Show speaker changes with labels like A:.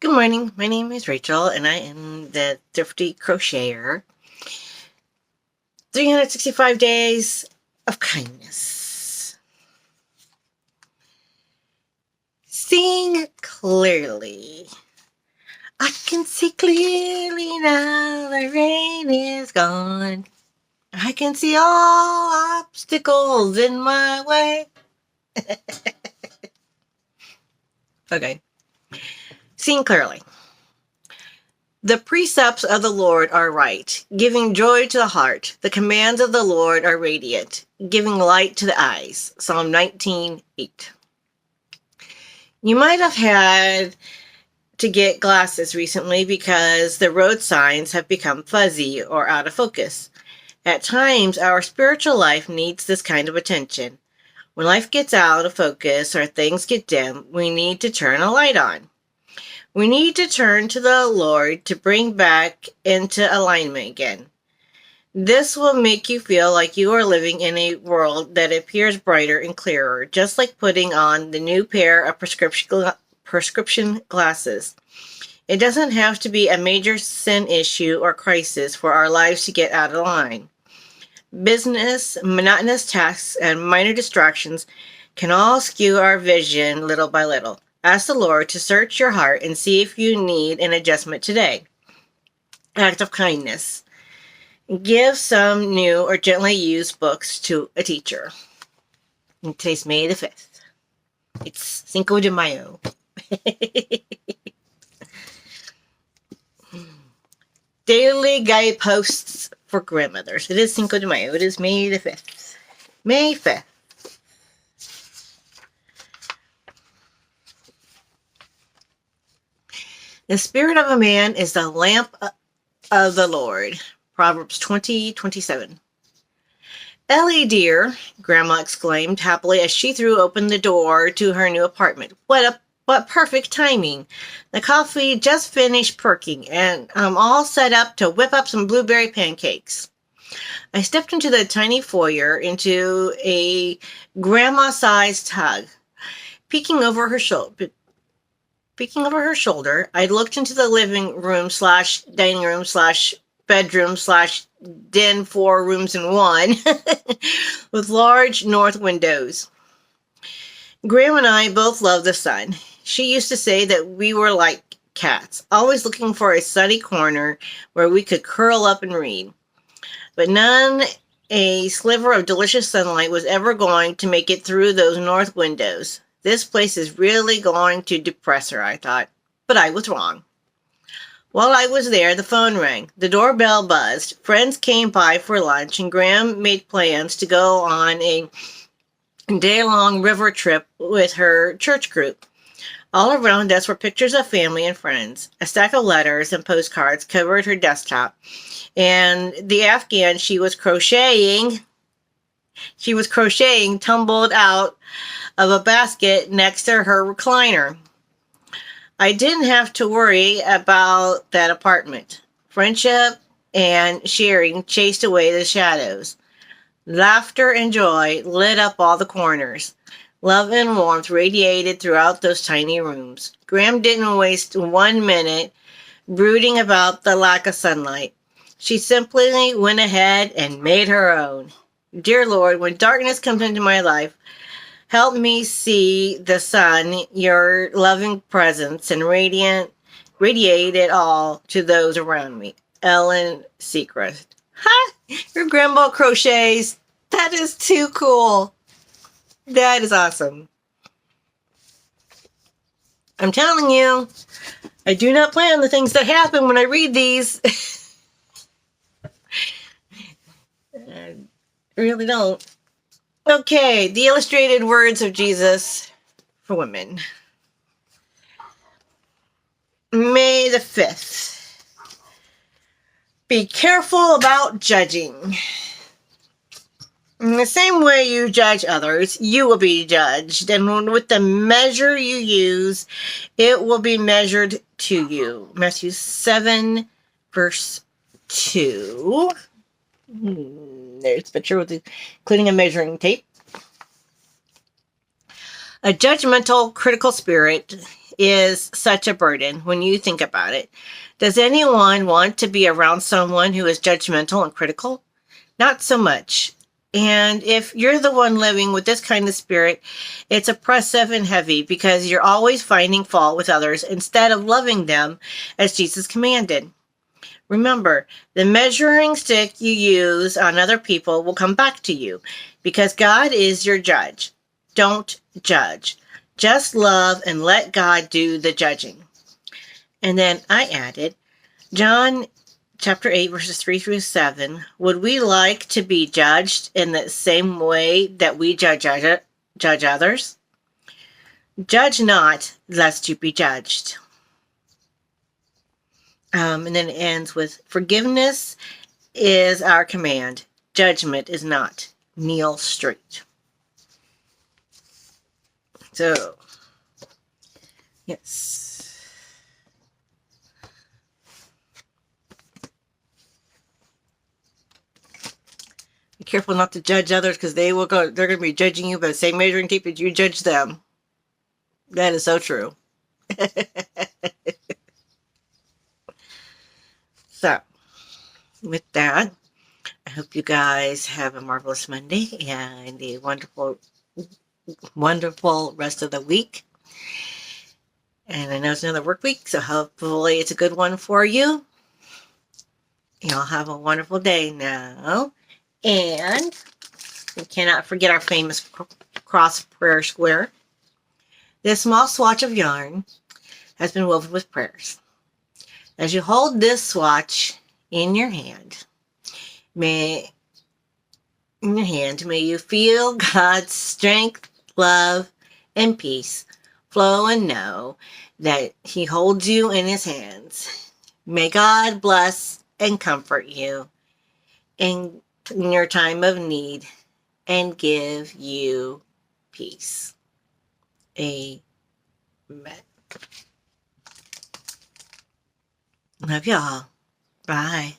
A: Good morning. My name is Rachel, and I am the Thrifty Crocheter. 365 days of kindness. Seeing clearly. I can see clearly now the rain is gone. I can see all obstacles in my way. Okay. Seeing clearly. The precepts of the Lord are right, giving joy to the heart. The commands of the Lord are radiant, giving light to the eyes. Psalm 19:8. You might have had to get glasses recently because the road signs have become fuzzy or out of focus. At times, our spiritual life needs this kind of attention. When life gets out of focus or things get dim, we need to turn a light on. We need to turn to the Lord to bring back into alignment again. This will make you feel like you are living in a world that appears brighter and clearer, just like putting on the new pair of prescription glasses. It doesn't have to be a major sin issue or crisis for our lives to get out of line. Business, monotonous tasks, and minor distractions can all skew our vision little by little. Ask the Lord to search your heart and see if you need an adjustment today. Act of kindness. Give some new or gently used books to a teacher. And today's May the 5th. It's Cinco de Mayo. Daily guideposts for grandmothers. It is Cinco de Mayo. It is May the 5th. May 5th. The spirit of a man is the lamp of the Lord. Proverbs 20:27. Ellie, dear, Grandma exclaimed happily as she threw open the door to her new apartment. What perfect timing. The coffee just finished perking, and I'm all set up to whip up some blueberry pancakes. I stepped into the tiny foyer into a grandma-sized hug. Peeking over her shoulder, I looked into the living room / dining room / bedroom / den 4 rooms in one with large north windows. Graham and I both love the sun. She used to say that we were like cats, always looking for a sunny corner where we could curl up and read. But a sliver of delicious sunlight was ever going to make it through those north windows. This place is really going to depress her, I thought. But I was wrong. While I was there, the phone rang. The doorbell buzzed. Friends came by for lunch, and Graham made plans to go on a day-long river trip with her church group. All around us were pictures of family and friends. A stack of letters and postcards covered her desktop, and the Afghan she was crocheting tumbled out of a basket next to her recliner. I didn't have to worry about that apartment. Friendship and sharing chased away the shadows. Laughter and joy lit up all the corners. Love and warmth radiated throughout those tiny rooms. Graham didn't waste 1 minute brooding about the lack of sunlight. She simply went ahead and made her own. Dear Lord, when darkness comes into my life, help me see the sun, your loving presence, and radiate it all to those around me. Ellen Seacrest. Ha! Your grandma crochets. That is too cool. That is awesome. I'm telling you, I do not plan the things that happen when I read these. I really don't. Okay, the illustrated words of Jesus for women. May the 5th. Be careful about judging. In the same way you judge others, you will be judged. And with the measure you use, it will be measured to you. Matthew 7, verse 2. There's a picture with including a measuring tape. A judgmental, critical spirit is such a burden when you think about it. Does anyone want to be around someone who is judgmental and critical? Not so much. And if you're the one living with this kind of spirit, it's oppressive and heavy because you're always finding fault with others instead of loving them as Jesus commanded. Remember, the measuring stick you use on other people will come back to you because God is your judge. Don't judge. Just love and let God do the judging. And then I added, John chapter 8, verses 3 through 7. Would we like to be judged in the same way that we judge others? Judge not, lest you be judged. And then it ends with, forgiveness is our command. Judgment is not. Neil Street. So, yes. Be careful not to judge others because they're going to be judging you by the same measuring tape that you judge them. That is so true. So, with that, I hope you guys have a marvelous Monday and a wonderful, wonderful rest of the week. And I know it's another work week, so hopefully it's a good one for you. Y'all have a wonderful day now. And we cannot forget our famous cross prayer square. This small swatch of yarn has been woven with prayers. As you hold this swatch in your hand, may you feel God's strength, love, and peace flow and know that He holds you in His hands. May God bless and comfort you in your time of need and give you peace. Amen. Love y'all. Bye.